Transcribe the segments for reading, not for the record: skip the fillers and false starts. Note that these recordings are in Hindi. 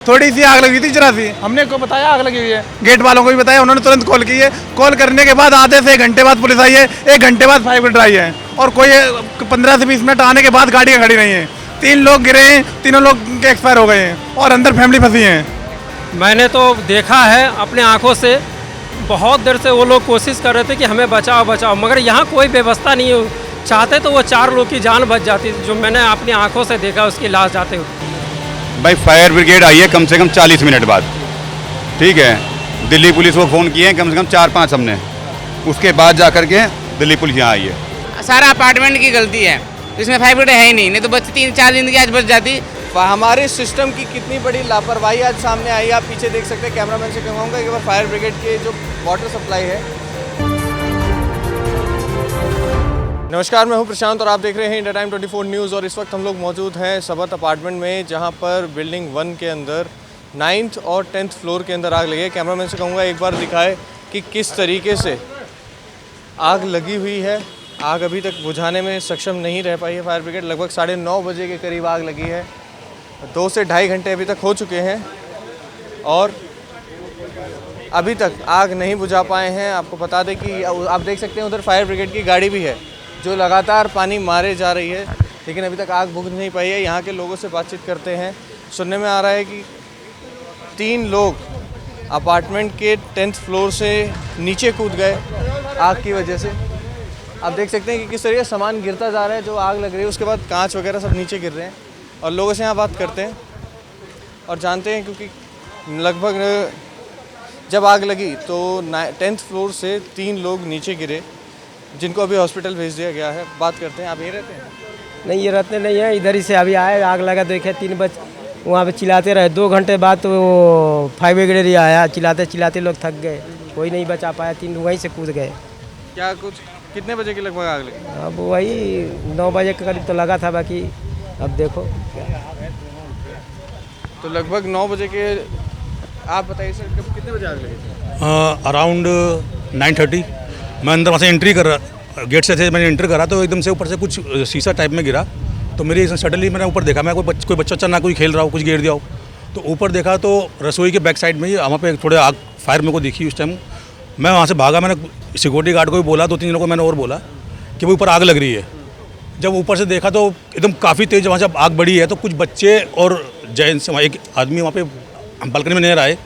थोड़ी सी आग लगी थी, जरा सी। हमने को बताया आग लगी हुई है, गेट वालों को भी बताया, उन्होंने तुरंत कॉल की है। कॉल करने के बाद आधे से 1 घंटे बाद पुलिस आई है, 1 घंटे बाद फायर ब्रिगेड आई है, और कोई 15 से 20 मिनट आने के बाद गाड़ियाँ खड़ी रही हैं। 3 लोग गिरे हैं, तीनों लोग एक्सपायर हो गए हैं और अंदर फैमिली फंसी है। मैंने तो देखा है अपने आंखों से, बहुत देर से वो लोग कोशिश कर रहे थे कि हमें बचाओ बचाओ, मगर यहाँ कोई व्यवस्था नहीं हो। चाहते तो वो 4 लोग की जान बच जाती, जो मैंने अपनी आंखों से देखा उसकी लाश जाते हुए। भाई फायर ब्रिगेड आई है कम से कम 40 मिनट बाद, ठीक है। दिल्ली पुलिस को फ़ोन किए हैं कम से कम 4-5 हमने, उसके बाद जा कर के दिल्ली पुलिस यहाँ आई है। सारा अपार्टमेंट की गलती है, इसमें फायर ब्रिगेड है ही नहीं तो बच्चे 3-4 जिंदगी आज बच जाती। हमारे सिस्टम की कितनी बड़ी लापरवाही आज सामने आई। आप पीछे देख सकते हैं, कैमरामैन से कहूँगा कि फायर ब्रिगेड के जो वाटर सप्लाई है। नमस्कार, मैं हूं प्रशांत और आप देख रहे हैं इंडिया टाइम 24 न्यूज़। और इस वक्त हम लोग मौजूद हैं सबत अपार्टमेंट में, जहां पर बिल्डिंग 1 के अंदर 9th और 10th फ्लोर के अंदर आग लगी है। कैमरामैन से कहूँगा एक बार दिखाए कि किस तरीके से आग लगी हुई है। आग अभी तक बुझाने में सक्षम नहीं रह पाई है फायर ब्रिगेड। लगभग 9:30 बजे के करीब आग लगी है। 2 से ढाई घंटे अभी तक हो चुके हैं और अभी तक आग नहीं बुझा पाए हैं। आपको बता दें कि आप देख सकते हैं उधर फायर ब्रिगेड की गाड़ी भी है जो लगातार पानी मारे जा रही है, लेकिन अभी तक आग बुझ नहीं पाई है। यहाँ के लोगों से बातचीत करते हैं, सुनने में आ रहा है कि 3 लोग अपार्टमेंट के 10th फ्लोर से नीचे कूद गए आग की वजह से। आप देख सकते हैं कि किस तरीके सामान गिरता जा रहा है, जो आग लग रही है उसके बाद कांच वगैरह सब नीचे गिर रहे हैं। और लोगों से यहाँ बात करते हैं और जानते हैं, क्योंकि लगभग जब आग लगी तो 10th फ्लोर से 3 लोग नीचे गिरे, जिनको अभी हॉस्पिटल भेज दिया गया है। बात करते हैं। आप यहीं रहते हैं? नहीं, ये रहते नहीं है, इधर ही से अभी आए, आग लगा देखे 3 बजे वहाँ पे चिल्लाते रहे। 2 घंटे बाद तो वो फायर ब्रिगेड ही आया, चिल्लाते चिल्लाते लोग थक गए, कोई नहीं बचा पाया, 3 लोग वहीं से कूद गए। क्या कुछ कितने बजे के लगभग आग लगी? अब वही 9 बजे के करीब तो लगा था, बाकी अब देखो। तो लगभग 9 बजे के। आप बताइए सर, कितने बजे आग लगी? अराउंड 9:30 मैं अंदर वहाँ से एंट्री कर रहा, गेट से मैंने एंटर करा तो एकदम से ऊपर से कुछ शीशा टाइप में गिरा। तो मेरी सडनली मैंने ऊपर देखा, मैं कोई बच्चा ना कोई खेल रहा हो, कुछ गिर दिया हो। तो ऊपर देखा तो रसोई के बैक साइड में ही वहाँ पे थोड़े आग फायर मेरे को दिखी। उस टाइम मैं वहाँ से भागा, मैंने सिक्योरिटी गार्ड को भी बोला, 2-3 जनों को मैंने और बोला कि वो ऊपर आग लग रही है। जब ऊपर से देखा तो एकदम काफ़ी तेज़ वहाँ से आग बढ़ी है। तो कुछ बच्चे और जेंट्स, एक आदमी वहाँ पे बालकनी में नजर आए,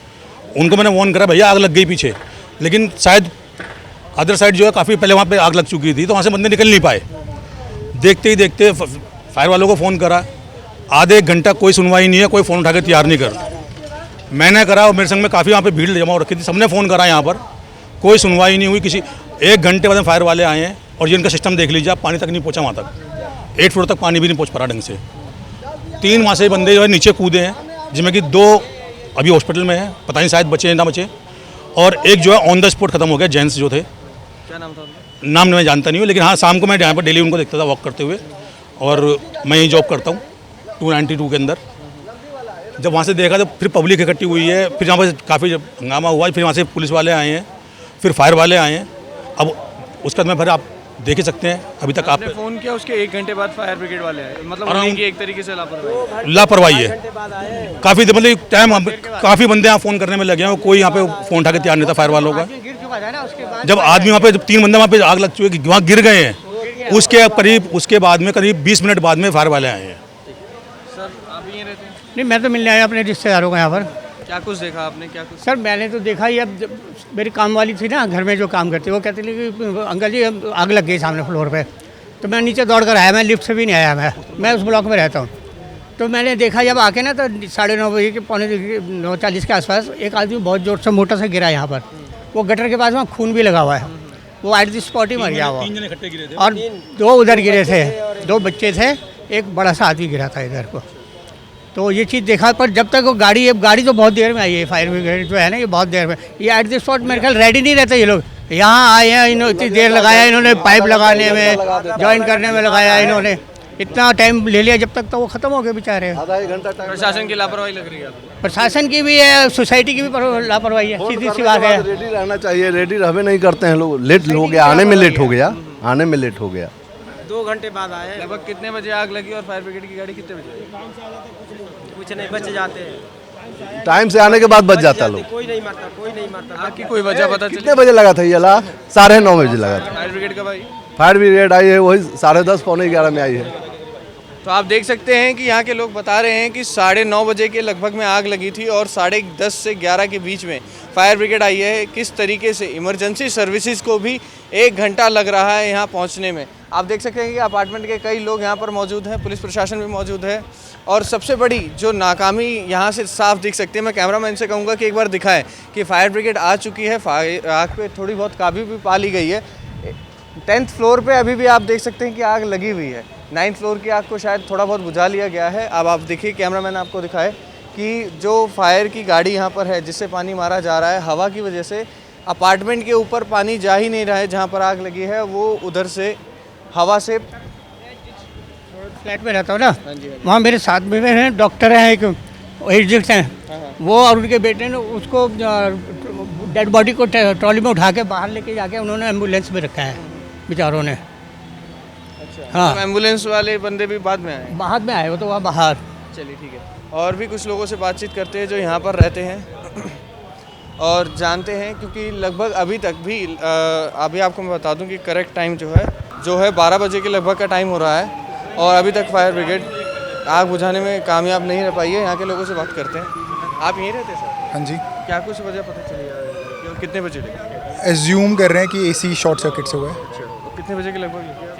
उनको मैंने वार्न करा भैया आग लग गई पीछे, लेकिन शायद अदर साइड जो है काफ़ी पहले वहाँ पे आग लग चुकी थी, तो वहाँ से बंदे निकल नहीं पाए। देखते ही देखते फायर वालों को फ़ोन करा, आधे 1 घंटा कोई सुनवाई नहीं है, कोई फ़ोन उठा के तैयार नहीं कर। मैंने करा और मेरे संग में काफ़ी वहाँ पे भीड़ जमा हो रखी थी, सबने फ़ोन करा, यहाँ पर कोई सुनवाई नहीं हुई किसी। 1 घंटे बाद फायर वाले आए हैं और जिनका सिस्टम देख लीजिए आप, पानी तक नहीं पहुँचा वहाँ तक, 8 फ्लोर तक पानी भी नहीं पहुँच पा रहा ढंग से। 3 वहाँ से बंदे जो है नीचे कूदे हैं, जिनमें कि 2 अभी हॉस्पिटल में है, पता नहीं शायद बचे ना बचे, और एक जो है ऑन द स्पॉट खत्म हो गया, जेंट्स जो थे। क्या नाम था? नाम मैं जानता नहीं हूँ, लेकिन हाँ शाम को मैं यहाँ पर डेली उनको देखता था वॉक करते हुए, और मैं यही जॉब करता हूँ 292 के अंदर। जब वहाँ से देखा तो फिर पब्लिक इकट्ठी हुई है, फिर यहाँ पर काफ़ी हंगामा हुआ, फिर वहाँ से पुलिस वाले आए हैं, फिर फायर वाले आए हैं। अब उसके बाद में फिर आप देख ही सकते हैं, अभी तक आपने फ़ोन किया उसके 1 घंटे बाद फायर ब्रिगेड वाले आए, मतलब उन्हीं की एक तरीके से लापरवाही है। काफ़ी मतलब टाइम काफ़ी बंदे यहाँ फ़ोन करने में लगे हैं, कोई यहाँ पे फ़ोन उठा के तैयार नहीं था फायर वालों का। जब आदमी वहाँ पे, जब 3 बंदे वहाँ पे आग लग चुकी है, वहाँ गिर गए हैं, उसके बाद में करीब 20 मिनट बाद में फायर वाले आए हैं। सर आप यहीं रहते हैं? नहीं, मैं तो मिलने आया अपने रिश्तेदारों को यहाँ पर। क्या कुछ देखा आपने? क्या कुछ? सर मैंने तो देखा ही, अब मेरी काम वाली थी ना घर में जो काम करती, वो कहती थी कि अंकल जी आग लग गई सामने फ्लोर पे। तो मैं नीचे दौड़ कर आया, मैं लिफ्ट से भी नहीं आया, मैं उस ब्लॉक में रहता हूँ। तो मैंने देखा जब आके ना, तो 9:30 बजे के 9:40 के आसपास एक आदमी बहुत जोर से मोटर से गिरा यहाँ पर। वो गटर के पास वहाँ खून भी लगा हुआ है, वो एट द स्पॉट ही मर गया हुआ। और 2 उधर गिरे थे, 2 बच्चे थे, एक बड़ा सा आदमी गिरा था इधर को। तो ये चीज़ देखा, पर जब तक वो गाड़ी तो बहुत देर में आई है, फायर ब्रिगेड जो है ना, ये बहुत देर में, ये एट द स्पॉट मेरे ख्याल रेडी नहीं रहते। ये लोग यहाँ आए हैं, इन्होंने इतनी देर लगाया, इन्होंने पाइप लगाने में, ज्वाइन करने में लगाया, इन्होंने इतना टाइम ले लिया, जब तक तो वो ख़त्म हो गए बेचारे। आधा 1 घंटा टाइम। प्रशासन की लापरवाही लग रही है आपको? प्रशासन की भी है, सोसाइटी की भी लापरवाही है, सीधी सी बात है। रेडी रहना चाहिए, रेडी हमें नहीं करते हैं लोग। लेट हो गया, आने में लेट हो गया। 2 घंटे बाद आए। लगभग कितने बजे आग लगी और फायर ब्रिगेड की गाड़ी कितने बजे? कुछ नहीं, बच जाते हैं। टाइम से आने के बाद बच जाता लोग। कोई नहीं मरता। आग की कोई वजह पता चली? कितने बजे लगा था ये अलार्म? 9:30 बजे लगा था। फायर ब्रिगेड कब आई? फायर ब्रिगेड आई है वही 10:30 पौने 11 में आई है। तो आप देख सकते हैं कि यहाँ के लोग बता रहे हैं कि 9:30 बजे के लगभग में आग लगी थी और 10:30 से 11 के बीच में फायर ब्रिगेड आई है। किस तरीके से इमरजेंसी सर्विसेज को भी 1 घंटा लग रहा है यहाँ पहुँचने में। आप देख सकते हैं कि अपार्टमेंट के कई लोग यहाँ पर मौजूद हैं, पुलिस प्रशासन भी मौजूद है। और सबसे बड़ी जो नाकामी यहाँ से साफ दिख सकती है, मैं कैमरामैन से कहूँगा कि एक बार दिखाएं कि फायर ब्रिगेड आ चुकी है, आग पे थोड़ी बहुत काबू भी पा ली गई है। 10th फ्लोर पे अभी भी आप देख सकते हैं कि आग लगी हुई है। 9th फ्लोर की आग को शायद थोड़ा बहुत बुझा लिया गया है। अब आप देखिए, कैमरामैन आपको दिखाए कि जो फायर की गाड़ी यहाँ पर है जिससे पानी मारा जा रहा है, हवा की वजह से अपार्टमेंट के ऊपर पानी जा ही नहीं रहा है। जहाँ पर आग लगी है वो उधर से हवा से, फ्लैट में रहता हूँ ना, वहाँ मेरे साथ में हैं डॉक्टर हैं, एक एजेंट्स हैं, वो और उनके बेटे ने उसको डेड बॉडी को ट्रॉली में उठा के बाहर लेके जाके उन्होंने एम्बुलेंस में रखा है बेचारों ने। हाँ, तो एम्बुलेंस वाले बंदे भी बाद में आए? बाद में आए वो तो वहाँ बाहर। चलिए ठीक है। और भी कुछ लोगों से बातचीत करते हैं जो यहाँ पर रहते हैं और जानते हैं, क्योंकि लगभग अभी तक भी अभी आपको मैं बता दूं कि करेक्ट टाइम जो है 12 बजे के लगभग का टाइम हो रहा है और अभी तक फायर ब्रिगेड आग बुझाने में कामयाब नहीं रह पाई है। यहाँ के लोगों से बात करते हैं। आप यहीं रहते हैं सर? हाँ जी। क्या कुछ वजह पता चली है और कितने बजे लगी? एज्यूम कर रहे हैं कि एसी शॉर्ट सर्किट से हुआ है। तो कितने बजे के लगभग लगी?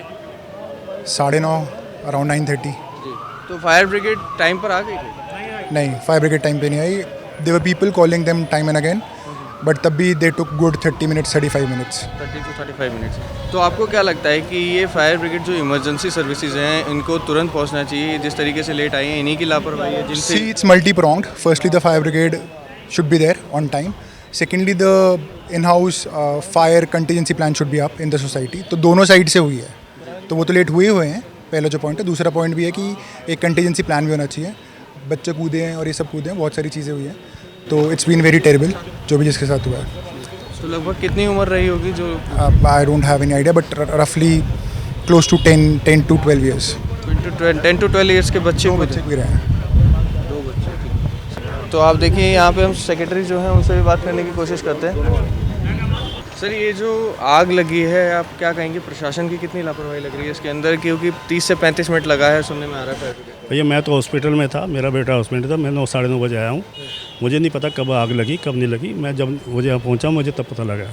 9:30 अराउंड 9:30। जी। तो फायर ब्रिगेड टाइम पर आ गई थी? नहीं, फायर ब्रिगेड टाइम पे नहीं आई। There were people calling them time and again, but तब भी they took good 30 minutes 35 minutes. 30 to 35 minutes. तो आपको क्या लगता है कि ये फायर ब्रिगेड जो इमरजेंसी सर्विसेज हैं इनको तुरंत पहुंचना चाहिए? जिस तरीके से लेट आई हैं इन्हीं की लापरवाही है जिनसे? See, it's multi-pronged. Firstly, the fire brigade should be there on time. Secondly, the in-house fire contingency plan should be up in the society. तो दोनों साइड से हुई है, तो वो तो लेट हुए हैं, पहला जो पॉइंट है। दूसरा पॉइंट भी है कि एक कंटीजेंसी प्लान भी होना चाहिए। बच्चे कूदे हैं और ये सब कूदे हैं, बहुत सारी चीज़ें हुई हैं, तो इट्स बीन वेरी टेरेबल जो भी जिसके साथ हुआ है। तो लगभग कितनी उम्र रही होगी जो? I don't have any idea, but रफली close to 10 to 12 years। 10 to 12 years के बच्चे भी रहे हैं। 2 बच्चे। तो आप देखिए यहाँ पे हम सेक्रेटरी जो हैं उनसे भी बात करने की कोशिश करते हैं। सर, ये जो आग लगी है आप क्या कहेंगे, प्रशासन की कितनी लापरवाही लग रही है इसके अंदर? क्योंकि 30 से 35 मिनट लगा है, सुनने में आ रहा है। भैया मैं तो हॉस्पिटल में था, मेरा बेटा हॉस्पिटल था, मैं 9 साढ़े 9 बजे आया हूँ। मुझे नहीं पता कब आग लगी कब नहीं लगी। मैं जब मुझे यहाँ पहुँचा मुझे तब पता लगा,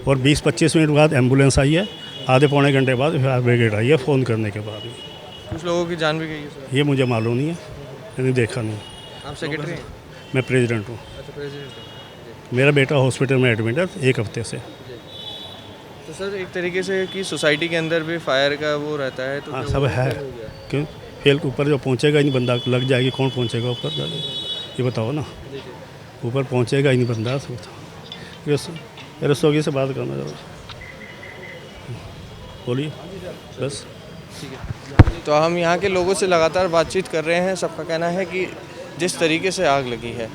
और 20-25 मिनट बाद एम्बुलेंस आई है, आधे पौने घंटे बाद फायर ब्रिगेड आई है फ़ोन करने के बाद। कुछ लोगों की जान भी गई है सर? ये मुझे मालूम नहीं है, मैंने देखा नहीं। आप सेक्रेटरी हैं? मैं प्रेसिडेंट हूँ। अच्छा, प्रेसिडेंट। मेरा बेटा हॉस्पिटल में एडमिट है 1 हफ्ते से। तो सर एक तरीके से कि सोसाइटी के अंदर भी फायर का वो रहता है, तो हाँ, क्या सब वो है। हो गया? क्यों फेल के ऊपर जो पहुँचेगा ही नहीं बंदा, लग जाएगी कौन पहुँचेगा ऊपर जाके, ये बताओ ना। ऊपर पहुँचेगा ही नहीं बंदा। रसोगी से बात करना जरा, बोलिए बस। ठीक है। तो हम यहाँ के लोगों से लगातार बातचीत कर रहे हैं। सबका कहना है कि जिस तरीके से आग लगी है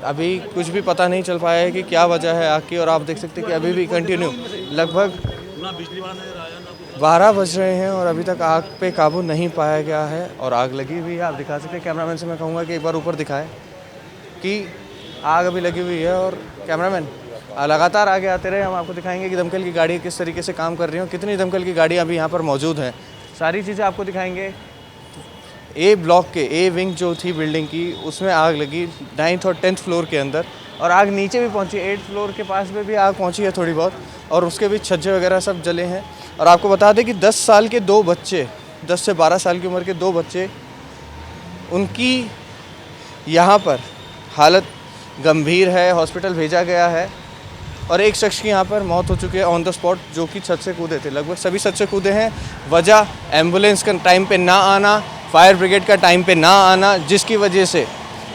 अभी कुछ भी पता नहीं चल पाया है कि क्या वजह है आग की। और आप देख सकते हैं कि अभी भी कंटिन्यू लगभग 12 बज रहे हैं और अभी तक आग पे काबू नहीं पाया गया है और आग लगी हुई है। आप दिखा सकते हैं, कैमरामैन से मैं कहूँगा कि एक बार ऊपर दिखाएं कि आग अभी लगी हुई है। और कैमरामैन लगातार आगे आते रहे, हम आपको दिखाएंगे कि दमकल की गाड़ी किस तरीके से काम कर रही हैं, कितनी दमकल की गाड़ियाँ अभी यहाँ पर मौजूद हैं, सारी चीज़ें आपको दिखाएंगे। ए ब्लॉक के ए विंग जो थी बिल्डिंग की उसमें आग लगी 9th और 10th फ्लोर के अंदर, और आग नीचे भी पहुंची, 8th फ्लोर के पास में भी आग पहुंची है थोड़ी बहुत, और उसके भी छज्जे वगैरह सब जले हैं। और आपको बता दें कि 10 साल के 2 बच्चे, 10 से 12 साल की उम्र के 2 बच्चे, उनकी यहाँ पर हालत गंभीर है, हॉस्पिटल भेजा गया है। और एक शख्स की यहाँ पर मौत हो चुकी है ऑन द स्पॉट, जो कि छत से कूदे थे। लगभग सभी छत से कूदे हैं। वजह एम्बुलेंस का टाइम पे ना आना, फायर ब्रिगेड का टाइम पे ना आना, जिसकी वजह से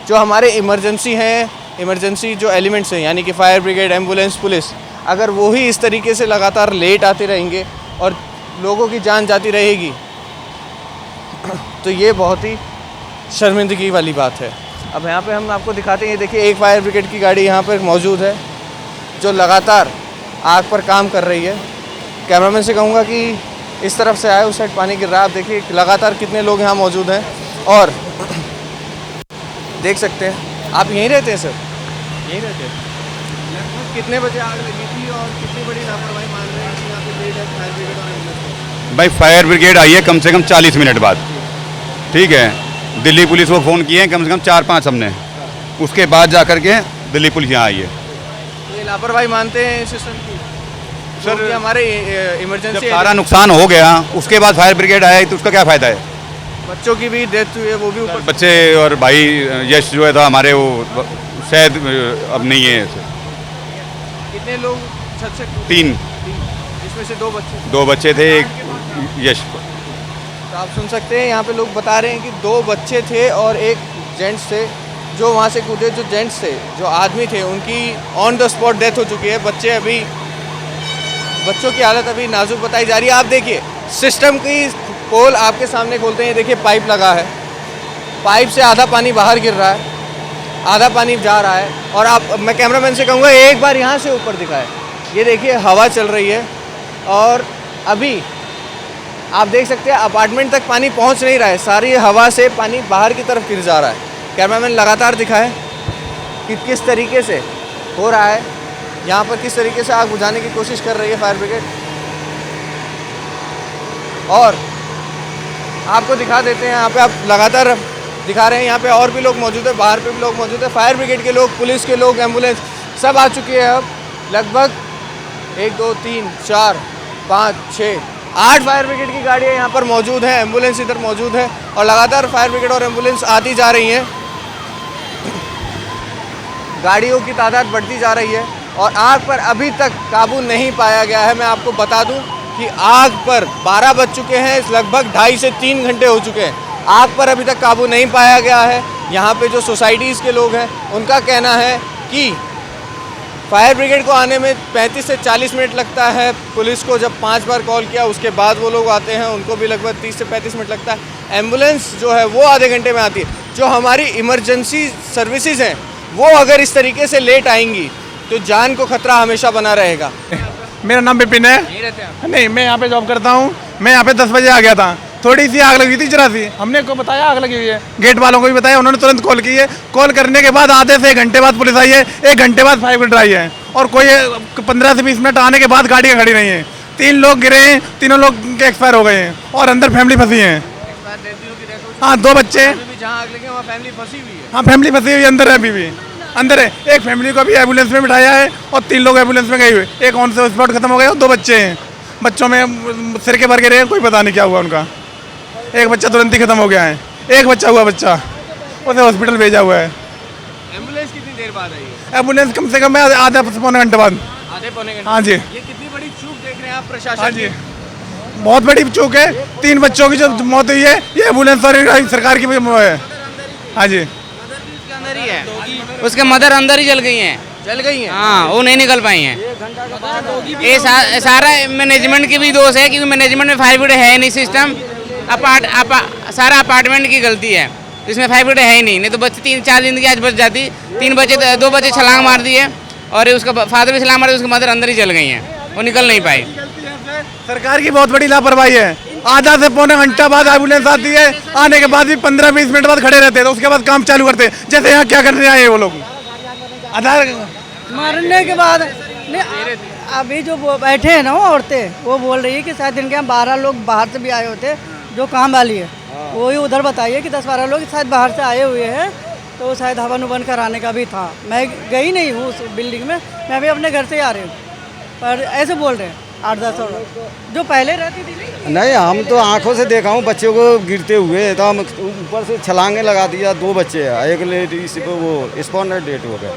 जो हमारे इमरजेंसी हैं, इमरजेंसी जो एलिमेंट्स हैं यानी कि फायर ब्रिगेड, एम्बुलेंस, पुलिस, अगर वो ही इस तरीके से लगातार लेट आते रहेंगे और लोगों की जान जाती रहेगी तो ये बहुत ही शर्मिंदगी वाली बात है। अब यहाँ पे हम आपको दिखाते हैं, ये देखिए एक फायर ब्रिगेड की गाड़ी यहाँ पर मौजूद है जो लगातार आग पर काम कर रही है। कैमरामैन से कहूँगा कि इस तरफ से आए, उस साइड पानी गिर रहा है। आप देखिए लगातार कितने लोग यहाँ मौजूद हैं और देख सकते हैं आप यहीं रहते हैं सर? यहीं रहते हैं। लगभग कितने बजे आग लगी थी और कितनी बड़ी लापरवाही मान रहे हैं कि यहाँ पे लेट है फायर ब्रिगेड और एम्बुलेंस? भाई फायर ब्रिगेड आई है कम से कम 40 मिनट बाद, ठीक है। दिल्ली पुलिस को फ़ोन किए हैं कम से कम 4-5 हमने, उसके बाद जा कर के दिल्ली पुलिस यहाँ आई है। ये लापरवाही मानते हैं सिस्टम की? सर, कि हमारे जब इमरजेंसी सारा नुकसान हो गया उसके बाद फायर ब्रिगेड आया तो उसका क्या फ़ायदा है? बच्चों की भी डेथ हुई है, वो भी ऊपर। बच्चे और भाई यश जो है था हमारे, वो शायद अब नहीं है। कितने लोग छत से? 3, जिसमें से 2 बच्चे थे, एक यश। तो आप सुन सकते हैं यहाँ पे लोग बता रहे हैं कि 2 बच्चे थे और एक जेंट्स थे जो वहाँ से कूदे। जो जेंट्स थे, जो आदमी थे, उनकी ऑन द स्पॉट डेथ हो चुकी है। बच्चों की हालत अभी नाजुक बताई जा रही है। आप देखिए सिस्टम की पोल आपके सामने खोलते हैं, देखिए पाइप लगा है, पाइप से आधा पानी बाहर गिर रहा है, आधा पानी जा रहा है। और मैं कैमरामैन से कहूँगा एक बार यहाँ से ऊपर दिखाए। ये देखिए हवा चल रही है और अभी आप देख सकते हैं अपार्टमेंट तक पानी पहुँच नहीं रहा है, सारी हवा से पानी बाहर की तरफ गिर जा रहा है। कैमरामैन लगातार दिखाए कि किस तरीके से हो रहा है, यहाँ पर किस तरीके से आग बुझाने की कोशिश कर रही है फायर ब्रिगेड। और आपको दिखा देते हैं, यहाँ पे आप लगातार दिखा रहे हैं, यहाँ पे और भी लोग मौजूद है, बाहर पे भी लोग मौजूद है। फायर ब्रिगेड के लोग, पुलिस के लोग, एम्बुलेंस सब आ चुकी है। अब लगभग 1 2 3 4 5 6 8 फायर ब्रिगेड की गाड़ियाँ यहाँ पर मौजूद हैं, एम्बुलेंस इधर मौजूद है और लगातार फायर ब्रिगेड और एम्बुलेंस आती जा रही हैं। गाड़ियों की तादाद बढ़ती जा रही है और आग पर अभी तक काबू नहीं पाया गया है। मैं आपको बता दूं कि आग पर 12 बज चुके हैं, लगभग 2.5 से 3 घंटे हो चुके हैं। आग पर अभी तक काबू नहीं पाया गया है। यहाँ पे जो सोसाइटीज़ के लोग हैं उनका कहना है कि फायर ब्रिगेड को आने में 35 से 40 मिनट लगता है। पुलिस को जब 5 बार कॉल किया उसके बाद वो लोग आते हैं, उनको भी लगभग 30 से 35 मिनट लगता है। एम्बुलेंस जो है वो आधे घंटे में आती है। जो हमारी इमरजेंसी सर्विसेज हैं वो अगर इस तरीके से लेट आएंगी तो जान को खतरा हमेशा बना रहेगा। मेरा नाम विपिन है। नहीं, मैं यहाँ पे जॉब करता हूँ। मैं यहाँ पे 10 बजे आ गया था, थोड़ी सी आग लगी थी, जरा सी। हमने को बताया आग लगी हुई है, गेट वालों को भी बताया, उन्होंने तुरंत कॉल की है। कॉल करने के बाद आधे से 1 घंटे बाद पुलिस आई है, 1 घंटे बाद फायर ब्रिगेड आई है और कोई 15 से 20 मिनट आने के बाद गाड़ियाँ खड़ी नहीं हैं। 3 लोग गिरे हैं, तीनों लोग एक्सपायर हो गए हैं और अंदर फैमिली फंसी है। हाँ, 2 बच्चे। जहाँ आग लगी वहाँ फैमिली फंसी हुई है। हाँ, फैमिली फंसी हुई अंदर है, अभी भी अंदर है। एक फैमिली को अभी एम्बुलेंस में बिठाया है और 3 लोग एम्बुलेंस में गए हुए। एक ऑन से स्पॉट खत्म हो गया और 2 बच्चे हैं। बच्चों में सिर के भर गिरे हैं, कोई पता नहीं क्या हुआ उनका। एक बच्चा तुरंत ही खत्म हो गया है, एक बच्चा हुआ, बच्चा उसे हॉस्पिटल भेजा हुआ है। एम्बुलेंस कितनी देर बाद आई है? एम्बुलेंस कम से कम आधा पौने घंटे बाद। आधे पौने घंटे। हाँ जी। ये कितनी बड़ी चूक देख रहे हैं आप प्रशासन? हाँ जी, बहुत बड़ी चूक है। 3 बच्चों की जो मौत हुई है ये एम्बुलेंस और सरकार की है। हाँ जी, अंदर ही है, उसके मदर अंदर ही जल गई हैं। जल गई हैं? हाँ, वो नहीं निकल पाई हैं। ये सारा मैनेजमेंट की भी दोष है, क्योंकि मैनेजमेंट में फायर ब्रिगेड है नहीं। सिस्टम सारा अपार्टमेंट की गलती है, इसमें फायर ब्रिगेड है ही नहीं तो बच्चे 3-4 जिंदगी आज बच जाती। 2 बच्चे छलांग मार दिए और उसका फादर भी छलांग मार दिया, उसकी मदर अंदर ही जल गई हैं, वो निकल नहीं पाई। सरकार की बहुत बड़ी लापरवाही है। आधा से पौने घंटा बाद एम्बुलेंस आती है, आने के बाद भी 15-20 मिनट बाद खड़े रहते हैं, तो उसके बाद काम चालू करते हैं। जैसे यहाँ क्या करने आए वो लोग, आधार मारने के बाद अभी जो वो बैठे हैं ना वो औरतें, वो बोल रही है कि शायद इनके यहाँ 12 लोग बाहर से भी आए होते, जो काम वाली है वही उधर बताइए कि 10-12 लोग शायद बाहर से आए हुए हैं, तो शायद हवन उवन कराने का भी था। मैं गई नहीं हूँ उस बिल्डिंग में, मैं अभी अपने घर से ही आ रही हूँ, पर ऐसे बोल रहे हैं 8-10 जो पहले रहती थी। नहीं, हम तो आंखों से देखा हूँ बच्चों को गिरते हुए, तो हम ऊपर से छलांगे लगा दिया। 2 बच्चे हैं, एक लेडीज वो स्पॉन्डर डेट हो गया।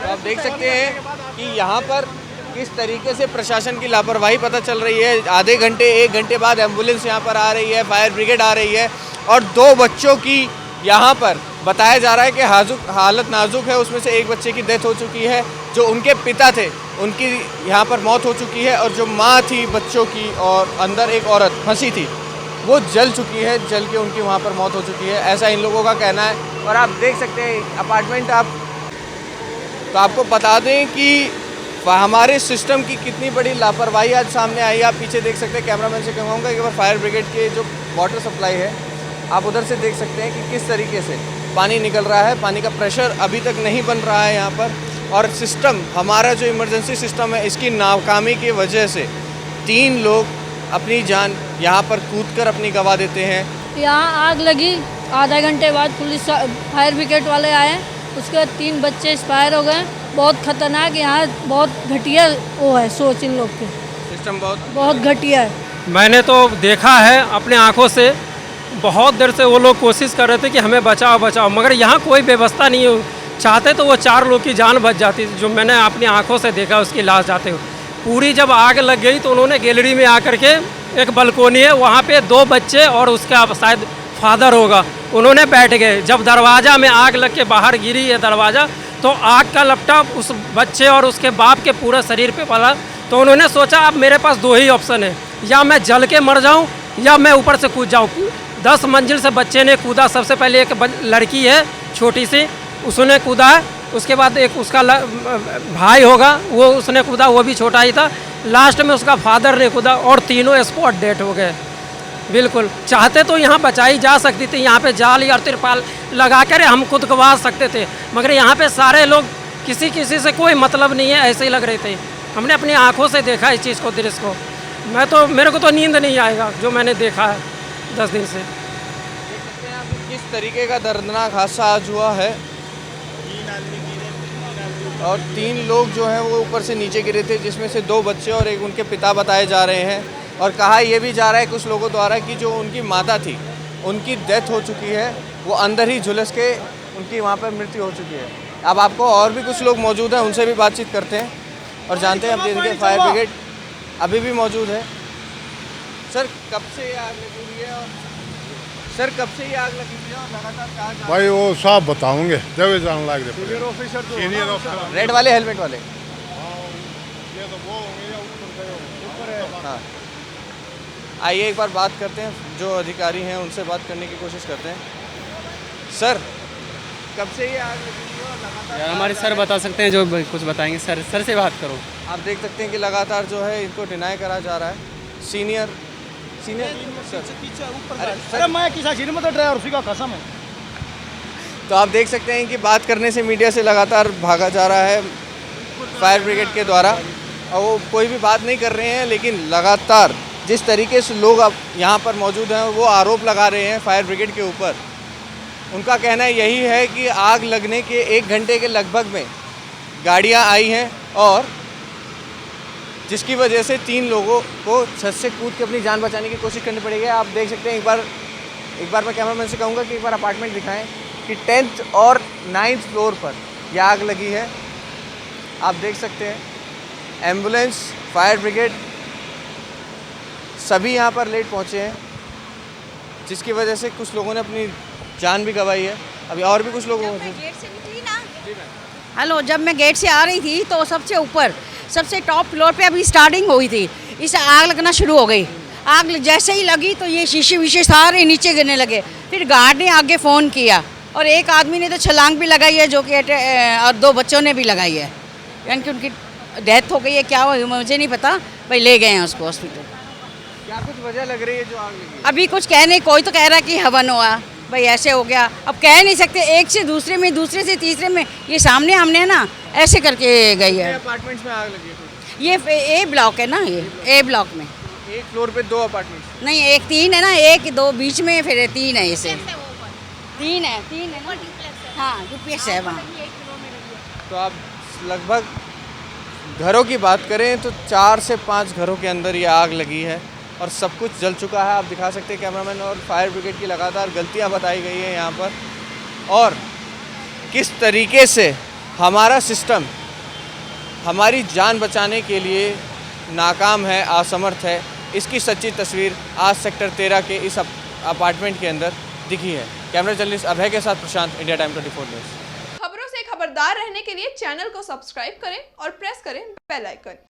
तो आप देख सकते हैं कि यहाँ पर किस तरीके से प्रशासन की लापरवाही पता चल रही है। आधे घंटे 1 घंटे बाद एम्बुलेंस यहाँ पर आ रही है, फायर ब्रिगेड आ रही है और 2 बच्चों की यहाँ पर बताया जा रहा है कि हालत नाजुक है। उसमें से एक बच्चे की डेथ हो चुकी है, जो उनके पिता थे उनकी यहाँ पर मौत हो चुकी है और जो माँ थी बच्चों की और अंदर एक औरत फंसी थी वो जल चुकी है, जल के उनकी वहाँ पर मौत हो चुकी है, ऐसा इन लोगों का कहना है। और आप देख सकते हैं अपार्टमेंट तो आपको बता दें कि हमारे सिस्टम की कितनी बड़ी लापरवाही आज सामने आई। आप पीछे देख सकते हैं, कैमरामैन से कहूँगा कि फायर ब्रिगेड के जो वाटर सप्लाई है आप उधर से देख सकते हैं कि किस तरीके से पानी निकल रहा है, पानी का प्रेशर अभी तक नहीं बन रहा है यहाँ पर। और सिस्टम, हमारा जो इमरजेंसी सिस्टम है, इसकी नाकामी की वजह से 3 लोग अपनी जान यहाँ पर कूदकर अपनी गंवा देते हैं। यहाँ आग लगी, आधा घंटे बाद पुलिस फायर ब्रिगेड वाले आए, उसके बाद 3 बच्चे एक्सपायर हो गए। बहुत खतरनाक, यहाँ बहुत घटिया वो है सोच इन लोग की, सिस्टम बहुत घटिया है। मैंने तो देखा है अपने आंखों से, बहुत देर से वो लोग कोशिश कर रहे थे कि हमें बचाओ बचाओ, मगर यहाँ कोई व्यवस्था नहीं हो। चाहते तो वो 4 लोग की जान बच जाती, जो मैंने अपनी आंखों से देखा उसकी लाश जाते हुए। पूरी जब आग लग गई तो उन्होंने गैलरी में आकर के, एक बालकोनी है वहाँ पे 2 बच्चे और उसका शायद फादर होगा, उन्होंने बैठ गए। जब दरवाज़ा में आग लग के बाहर गिरी है दरवाज़ा, तो आग का लपटा उस बच्चे और उसके बाप के पूरे शरीर पे पड़ा। तो उन्होंने सोचा अब मेरे पास 2 ही ऑप्शन है, या मैं जल के मर जाऊँ या मैं ऊपर से कूद जाऊँ। 10 मंजिल से बच्चे ने कूदा। सबसे पहले एक लड़की है छोटी सी, उसने कूदा है। उसके बाद एक उसका भाई होगा, वो उसने कूदा, वो भी छोटा ही था। लास्ट में उसका फादर ने कूदा और तीनों स्पॉट डेथ हो गए। बिल्कुल चाहते तो यहाँ बचाई जा सकती थी, यहाँ पे जाल या तिरपाल लगा कर हम खुद गंवा सकते थे, मगर यहाँ पे सारे लोग, किसी से कोई मतलब नहीं है, ऐसे ही लग रहे थे। हमने अपनी आंखों से देखा इस चीज़ को, दृश्य को। मेरे को तो नींद नहीं आएगा जो मैंने देखा है 10 दिन से। किस तरीके का दर्दनाक हादसा आज हुआ है, और 3 लोग जो हैं वो ऊपर से नीचे गिरे थे, जिसमें से 2 बच्चे और एक उनके पिता बताए जा रहे हैं। और कहा यह भी जा रहा है कुछ लोगों द्वारा कि जो उनकी माता थी, उनकी डेथ हो चुकी है, वो अंदर ही झुलस के उनकी वहाँ पर मृत्यु हो चुकी है। अब आपको और भी कुछ लोग मौजूद हैं, उनसे भी बातचीत करते हैं और जानते हैं। अब देखिए फायर ब्रिगेड अभी भी मौजूद है। सर कब से ये आग लगी हुई है, और सर कब से ये आग लगी हुई है और लगातार भाई वो साहब बताओगे जब जान लग जाए। सीनियर ऑफिसर रेड वाले हेलमेट वाले, हाँ। आइए एक बार बात करते हैं, जो अधिकारी हैं उनसे बात करने की कोशिश करते हैं। सर कब से ये आग लगी हुई है और लगातार? यार हमारे सर बता सकते हैं, जो कुछ बताएंगे। सर से बात करो। आप देख सकते हैं कि लगातार जो है इनको डिनाई करा जा रहा है। सीनियर अरे मैं किसा चीज में तो ड्राइवर उसी का कसम है। तो आप देख सकते हैं कि बात करने से मीडिया से लगातार भागा जा रहा है फायर ब्रिगेड के द्वारा, और वो कोई भी बात नहीं कर रहे हैं। लेकिन लगातार जिस तरीके से लोग अब यहाँ पर मौजूद हैं, वो आरोप लगा रहे हैं फायर ब्रिगेड के ऊपर। उनका कहना यही है कि आग लगने के 1 घंटे के लगभग में गाड़ियाँ आई हैं, और जिसकी वजह से 3 लोगों को छत से कूद के अपनी जान बचाने की कोशिश करनी पड़ेगी। आप देख सकते हैं, एक बार मैं कैमरामैन से कहूँगा कि एक बार अपार्टमेंट दिखाएं कि 10th और 9th फ्लोर पर यह आग लगी है। आप देख सकते हैं एम्बुलेंस, फायर ब्रिगेड सभी यहाँ पर लेट पहुँचे हैं, जिसकी वजह से कुछ लोगों ने अपनी जान भी गंवाई है। अभी और भी कुछ लोग हेलो, जब मैं गेट से आ रही थी तो सबसे ऊपर, सबसे टॉप फ्लोर पे अभी स्टार्टिंग हुई थी, इसे आग लगना शुरू हो गई। आग जैसे ही लगी तो ये शीशे वीशे सारे नीचे गिरने लगे। फिर गार्ड ने आगे फ़ोन किया, और एक आदमी ने तो छलांग भी लगाई है, जो कि और 2 बच्चों ने भी लगाई है। यानी कि उनकी डेथ हो गई है, क्या हुआ मुझे नहीं पता, भाई ले गए हैं उसको हॉस्पिटल। क्या कुछ वजह लग रही है जो आग लगी? अभी कुछ कह नहीं, कोई तो कह रहा है कि हवन हुआ, भाई ऐसे हो गया। अब कह नहीं सकते, एक से दूसरे में, दूसरे से तीसरे में, ये सामने हमने ना ऐसे करके गई है। अपार्टमेंट्स में आग लगी है? ये ए ब्लॉक है ना, ये ए ब्लॉक में। एक फ्लोर पे 2 अपार्टमेंट्स? नहीं, एक 3 है ना, 1 2 बीच में, फिर 3 है। इसे 3 है ना, हाँ डुप्लेक्स है वहाँ। तो आप लगभग घरों की बात करें तो 4 से 5 घरों के अंदर ये आग लगी है, और सब कुछ जल चुका है। आप दिखा सकते हैं कैमरामैन, और फायर ब्रिगेड की लगातार गलतियां बताई गई है यहाँ पर, और किस तरीके से हमारा सिस्टम हमारी जान बचाने के लिए नाकाम है, असमर्थ है। इसकी सच्ची तस्वीर आज सेक्टर 13 के इस अपार्टमेंट के अंदर दिखी है। कैमरा जर्नलिस्ट अभय के साथ प्रशांत, इंडिया टाइम 24 न्यूज़। खबरों से खबरदार रहने के लिए चैनल को सब्सक्राइब करें और प्रेस करें बेल आइकन।